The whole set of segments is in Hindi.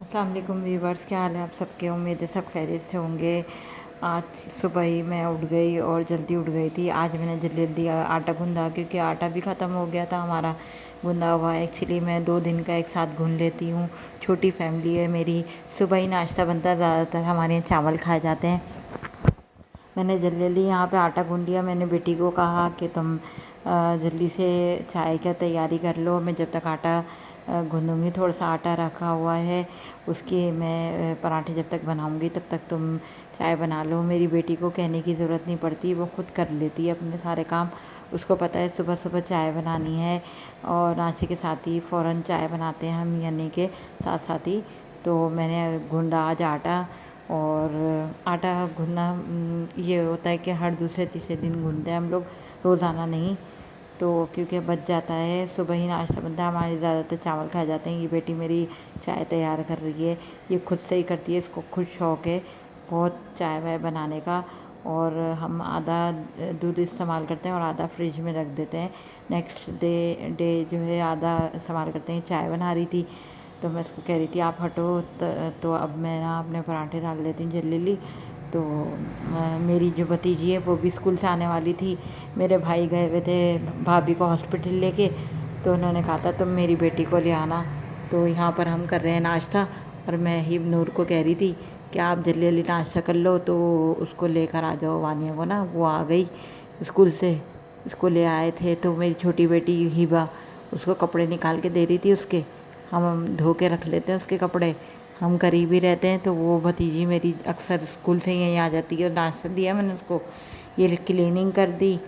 अस्सलाम वालेकुम व्यूवर्स, क्या हाल है आप सबके। उम्मीद है सब खैरियत से होंगे। आज सुबह ही मैं उठ गई और जल्दी उठ गई थी। आज मैंने जल्दी जल्दी आटा गूँधा, क्योंकि आटा भी ख़त्म हो गया था हमारा गूँधा हुआ। एक्चुअली मैं 2 दिन का एक साथ गूँध लेती हूँ। छोटी फैमिली है मेरी, सुबह ही नाश्ता बनता है, ज़्यादातर हमारे यहाँ चावल खाए जाते हैं। मैंने जल्दी जल्दी यहाँ पे आटा गूँध लिया। मैंने बेटी को कहा कि तुम जल्दी से चाय का तैयारी कर लो, मैं जब तक आटा गूँधूँगी। थोड़ा सा आटा रखा हुआ है, उसकी मैं पराठे जब तक बनाऊँगी तब तक तुम चाय बना लो। मेरी बेटी को कहने की ज़रूरत नहीं पड़ती, वो खुद कर लेती है अपने सारे काम। उसको पता है सुबह सुबह चाय बनानी है, और नाश्ते के साथ ही फ़ौरन चाय बनाते हैं हम, यानी के साथ साथ ही। तो मैंने गूँधा आज आटा, और आटा गूँधना ये होता है कि हर दूसरे तीसरे दिन गूँधते हैं हम लोग, रोज़ाना नहीं। तो क्योंकि बच जाता है, सुबह ही नाश्ता बनता है, हमारे ज़्यादातर चावल खाए जाते हैं। ये बेटी मेरी चाय तैयार कर रही है, ये खुद से ही करती है, इसको खुद शौक़ है बहुत चाय वाय बनाने का। और हम आधा दूध इस्तेमाल करते हैं और आधा फ्रिज में रख देते हैं। नेक्स्ट डे जो है आधा इस्तेमाल करते हैं। चाय बना रही थी तो मैं उसको कह रही थी आप हटो, तो अब मैं ना अपने पराठे डाल लेती हूँ जल्दी। तो मेरी जो भतीजी है वो भी स्कूल से आने वाली थी। मेरे भाई गए हुए थे भाभी को हॉस्पिटल लेके, तो उन्होंने कहा था तुम मेरी बेटी को ले आना। तो यहाँ पर हम कर रहे हैं नाश्ता, और मैं ही नूर को कह रही थी कि आप जल्दी जल्दी नाश्ता कर लो, तो उसको लेकर आ जाओ वानिया को ना। वो आ गई स्कूल से, उसको ले आए थे। तो मेरी छोटी बेटी हिबा उसको कपड़े निकाल के दे रही थी उसके। हम धो के रख लेते हैं उसके कपड़े, हम करीब ही रहते हैं। तो वो भतीजी मेरी अक्सर स्कूल से यहीं आ जाती है, और नाश्ता दिया मैंने उसको, ये क्लीनिंग कर दी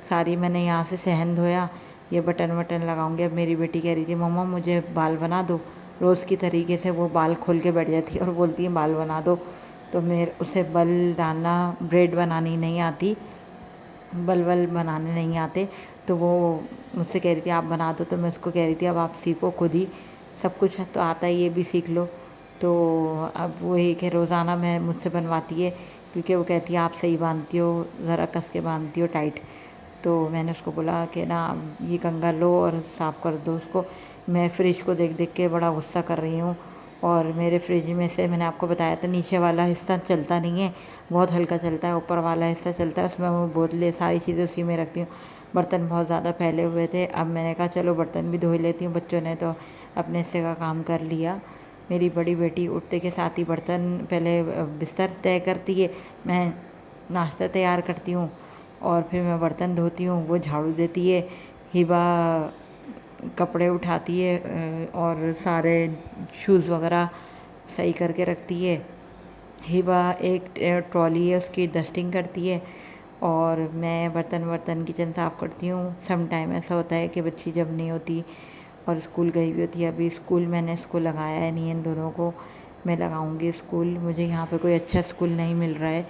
सारी मैंने। यहाँ से सहन धोया, ये बटन वटन लगाऊंगी। अब मेरी बेटी कह रही थी मम्मा मुझे बाल बना दो। रोज़ की तरीके से वो बाल खोल के बैठ जाती है और बोलती है बाल बना दो। तो मेरे उसे बल डालना, ब्रेड बनानी नहीं आती, बल बनाने नहीं आते। तो वो मुझसे कह रही थी आप बना दो। तो मैं उसको कह रही थी अब आप सीखो खुद ही, सब कुछ तो आता है, ये भी सीख लो। तो अब वो एक है रोज़ाना मैं मुझसे बनवाती है, क्योंकि वो कहती है आप सही बांधती हो, ज़रा कस के बांधती हो टाइट। तो मैंने उसको बोला कि ना ये कंघा लो और साफ़ कर दो उसको। मैं फ्रिज को देख देख के बड़ा गुस्सा कर रही हूँ। और मेरे फ्रिज में से मैंने आपको बताया था नीचे वाला हिस्सा चलता नहीं है, बहुत हल्का चलता है, ऊपर वाला हिस्सा चलता है। उसमें वो बोतलें सारी चीज़ें उसी में रखती हूँ। बर्तन बहुत ज़्यादा फैले हुए थे, अब मैंने कहा चलो बर्तन भी धो ही लेती हूँ। बच्चों ने तो अपने हिस्से का काम कर लिया। मेरी बड़ी बेटी उठते के साथ ही बर्तन पहले बिस्तर तय करती है, मैं नाश्ता तैयार करती हूँ, और फिर मैं बर्तन धोती हूँ, वो झाड़ू देती है। हिबा कपड़े उठाती है और सारे शूज़ वगैरह सही करके रखती है। हिबा एक ट्रॉली है उसकी डस्टिंग करती है, और मैं बर्तन किचन साफ़ करती हूँ। सम टाइम ऐसा होता है कि बच्ची जब नहीं होती और स्कूल गई हुई होती है। अभी स्कूल मैंने इसको लगाया है नहीं, इन दोनों को मैं लगाऊंगी स्कूल। मुझे यहाँ पे कोई अच्छा स्कूल नहीं मिल रहा है,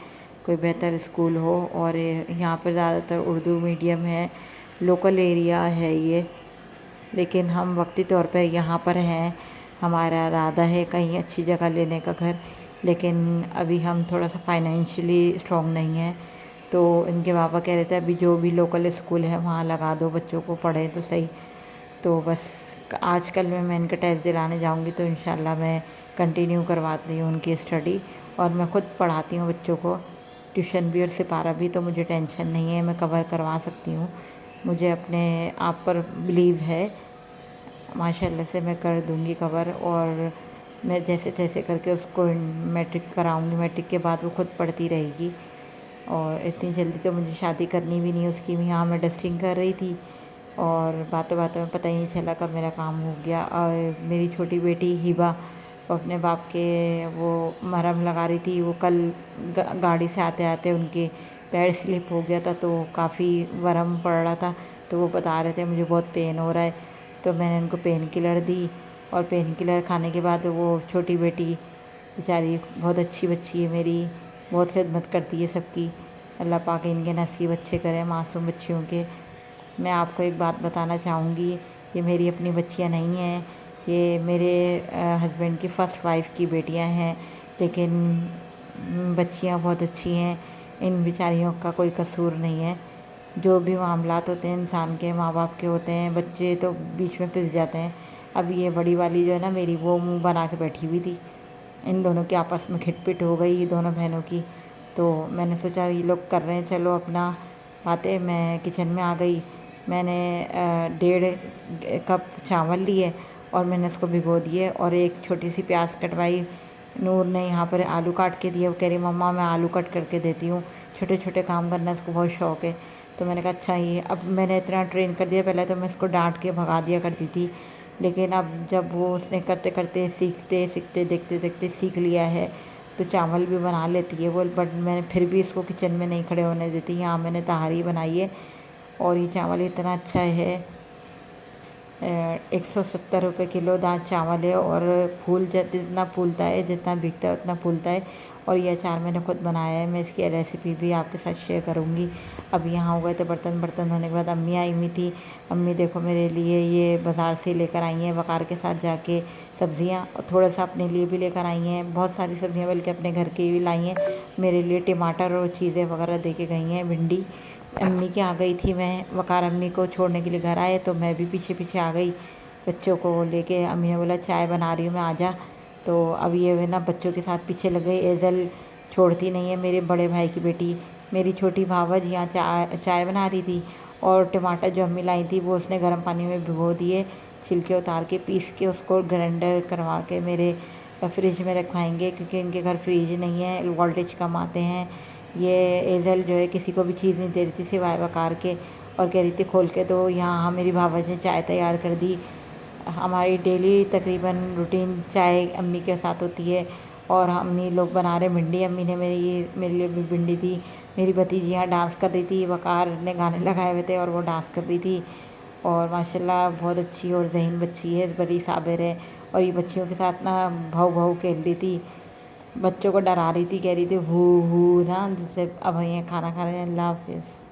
कोई बेहतर स्कूल हो। और यहाँ पर ज़्यादातर उर्दू मीडियम है, लोकल एरिया है ये, लेकिन हम वक्ती तौर पर यहाँ पर हैं। हमारा इरादा है कहीं अच्छी जगह लेने का घर, लेकिन अभी हम थोड़ा सा फाइनेंशियली स्ट्रॉन्ग नहीं हैं। तो इनके पापा कह रहे थे अभी जो भी लोकल स्कूल है वहाँ लगा दो, बच्चों को पढ़े तो सही। तो बस आज कल में मैं इनका टेस्ट दिलाने जाऊंगी, तो इंशाल्लाह मैं कंटिन्यू करवाती हूँ उनकी स्टडी। और मैं ख़ुद पढ़ाती हूँ बच्चों को, ट्यूशन भी और सिपारा भी, तो मुझे टेंशन नहीं है, मैं कवर करवा सकती हूँ। मुझे अपने आप पर बिलीव है, माशाल्लाह से मैं कर दूँगी कवर। और मैं जैसे तैसे करके उसको मैट्रिक कराऊँगी, मैट्रिक के बाद वो खुद पढ़ती रहेगी। और इतनी जल्दी तो मुझे शादी करनी भी नहीं उसकी भी। यहाँ मैं डस्टिंग कर रही थी और बातों बातों में पता ही नहीं चला कब मेरा काम हो गया। और मेरी छोटी बेटी हिबा वो अपने बाप के वो मरहम लगा रही थी। वो कल गाड़ी से आते आते उनके पैर स्लिप हो गया था, तो काफ़ी वरम पड़ रहा था। तो वो बता रहे थे मुझे बहुत पेन हो रहा है, तो मैंने उनको पेन किलर दी। और पेन किलर खाने के बाद वो छोटी बेटी बेचारी बहुत अच्छी बच्ची है मेरी, बहुत खिदमत करती है सबकी। अल्लाह पाक इनके नसीब अच्छे करे मासूम बच्चियों के। मैं आपको एक बात बताना चाहूँगी, ये मेरी अपनी बच्चियाँ नहीं हैं, ये मेरे हस्बैंड की फ़र्स्ट वाइफ की बेटियाँ हैं। लेकिन बच्चियाँ बहुत अच्छी हैं, इन बेचारियों का कोई कसूर नहीं है। जो भी मामलात होते हैं इंसान के, माँ बाप के होते हैं, बच्चे तो बीच में पिस जाते हैं। अब ये बड़ी वाली जो है ना मेरी, वो मुँह बना के बैठी हुई थी, इन दोनों की आपस में खिटपिट हो गई दोनों बहनों की। तो मैंने सोचा ये लोग कर रहे हैं चलो अपना बातें। मैं किचन में आ गई। मैंने 1.5 कप चावल लिए और मैंने उसको भिगो दिए और एक छोटी सी प्याज कटवाई। नूर ने यहाँ पर आलू काट के दिए। वो कह रही मम्मा मैं आलू कट करके देती हूँ, छोटे छोटे काम करना उसको बहुत शौक़ है। तो मैंने कहा अच्छा ये अब मैंने इतना ट्रेन कर दिया। पहले तो मैं इसको डांट के भगा दिया करती थी, लेकिन अब जब वो उसने करते करते सीखते सीखते देखते देखते सीख लिया है तो चावल भी बना लेती है वो। बट मैंने फिर भी इसको किचन में नहीं खड़े होने देती। यहाँ मैंने तहारी बनाई है और ये चावल इतना अच्छा है। 170 रुपये किलो दाल चावल है और फूल जितना फूलता है, जितना बिकता है उतना फूलता है। और ये अचार मैंने खुद बनाया है। मैं इसकी रेसिपी भी आपके साथ शेयर करूँगी। अब यहाँ हो गए थे बर्तन धोने के बाद अम्मी आई हुई थी। अम्मी देखो मेरे लिए ये बाज़ार से लेकर आई हैं वकार के साथ जाके सब्ज़ियाँ, और थोड़ा सा अपने लिए भी लेकर आई हैं। बहुत सारी सब्ज़ियाँ बल्कि अपने घर की भी लाई हैं। मेरे लिए टमाटर और चीज़ें वगैरह दे के गई हैं, भिंडी। अम्मी के आ गई थी मैं। वकार अम्मी को छोड़ने के लिए घर आए तो मैं भी पीछे पीछे आ गई बच्चों को लेके। अम्मी ने बोला चाय बना रही हूँ मैं, आजा। तो अब ये ना बच्चों के साथ पीछे लग गई। एज़ल छोड़ती नहीं है, मेरे बड़े भाई की बेटी। मेरी छोटी भावज यहाँ चाय बना रही थी और टमाटर जो अम्मी लाई थी वो उसने गर्म पानी में भिगो दिए, छिलके उतार के पीस के उसको ग्राइंडर करवा के मेरे फ्रिज में रखवाएंगे, क्योंकि इनके घर फ्रिज नहीं है, वोल्टेज कम आते हैं। ये एज़ल जो है किसी को भी चीज़ नहीं दे रही थी सिवाय वकार के, और कह रही थी खोल के दो। यहाँ मेरी भावज ने चाय तैयार कर दी। हमारी डेली तकरीबन रूटीन चाय अम्मी के साथ होती है। और अम्मी लोग बना रहे भिंडी। अम्मी ने मेरे लिए भी भिंडी दी। मेरी भतीजी यहाँ डांस कर रही थी, वकार ने गाने लगाए हुए थे और वो डांस कर रही थी। और माशाल्लाह बहुत अच्छी और ज़हीन बच्ची है, बड़ी साबिर है। और ये बच्चियों के साथ ना भाऊ भाऊ खेल रही थी, बच्चों को डरा रही थी, कह रही थी हू हू ना, जिससे अब ये खाना खा रहे हैं। अल्लाह हाफिज़।